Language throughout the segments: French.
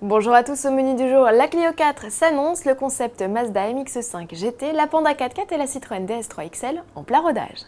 Bonjour à tous, au menu du jour, la Clio 4 s'annonce, le concept Mazda MX-5 GT, la Panda 4x4 et la Citroën DS3 XL en plein rodage.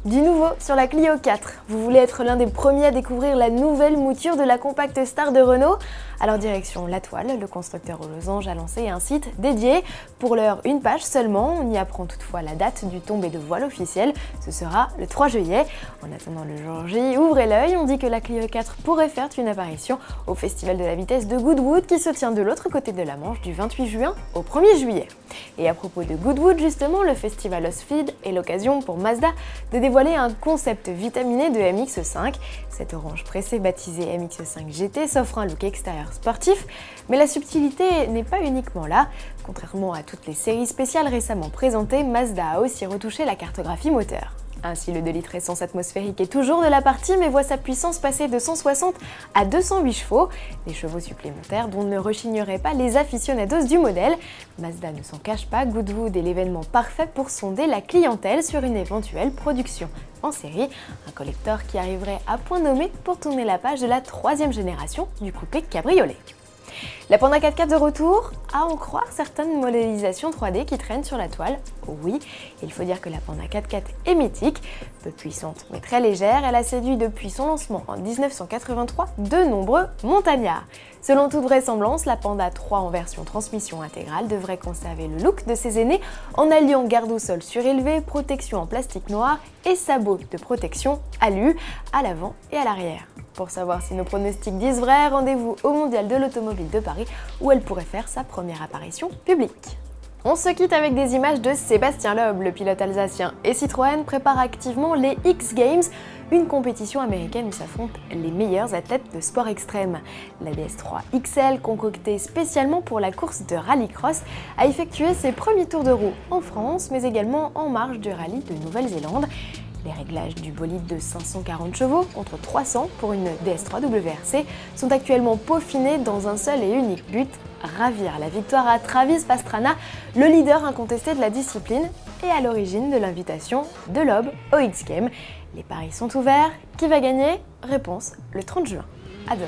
Du nouveau sur la Clio 4, vous voulez être l'un des premiers à découvrir la nouvelle mouture de la compacte star de Renault? Alors direction La Toile, le constructeur aux losanges a lancé un site dédié. Pour l'heure, une page seulement, on y apprend toutefois la date du tombé de voile officiel, ce sera le 3 juillet. En attendant le jour J, ouvrez l'œil, on dit que la Clio 4 pourrait faire une apparition au Festival de la vitesse de Goodwood qui se tient de l'autre côté de la Manche du 28 juin au 1er juillet. Et à propos de Goodwood justement, le festival Speed est l'occasion pour Mazda de dévoiler un concept vitaminé de MX-5. Cet orange pressé baptisé MX-5 GT s'offre un look extérieur sportif, mais la subtilité n'est pas uniquement là. Contrairement à toutes les séries spéciales récemment présentées, Mazda a aussi retouché la cartographie moteur. Ainsi, le 2 litres essence atmosphérique est toujours de la partie, mais voit sa puissance passer de 160 à 208 chevaux, des chevaux supplémentaires dont ne rechigneraient pas les aficionados du modèle. Mazda ne s'en cache pas, Goodwood est l'événement parfait pour sonder la clientèle sur une éventuelle production en série, un collector qui arriverait à point nommé pour tourner la page de la 3e génération du coupé cabriolet. La Panda 4x4 de retour, à en croire certaines modélisations 3D qui traînent sur la toile. Oui, il faut dire que la Panda 4x4 est mythique, peu puissante mais très légère, elle a séduit depuis son lancement en 1983 de nombreux montagnards. Selon toute vraisemblance, la Panda 3 en version transmission intégrale devrait conserver le look de ses aînés en alliant garde au sol surélevé, protection en plastique noir et sabots de protection alu à l'avant et à l'arrière. Pour savoir si nos pronostics disent vrai, rendez-vous au Mondial de l'Automobile de Paris où elle pourrait faire sa première apparition publique. On se quitte avec des images de Sébastien Loeb, le pilote alsacien, et Citroën prépare activement les X Games, une compétition américaine où s'affrontent les meilleurs athlètes de sport extrême. La DS3 XL, concoctée spécialement pour la course de rallycross, a effectué ses premiers tours de roue en France, mais également en marge du rallye de Nouvelle-Zélande. Les réglages du bolide de 540 chevaux contre 300 pour une DS3 WRC sont actuellement peaufinés dans un seul et unique but, ravir la victoire à Travis Pastrana, le leader incontesté de la discipline et à l'origine de l'invitation de Loeb au X-Games. Les paris sont ouverts. Qui va gagner? Réponse le 30 juin. À demain.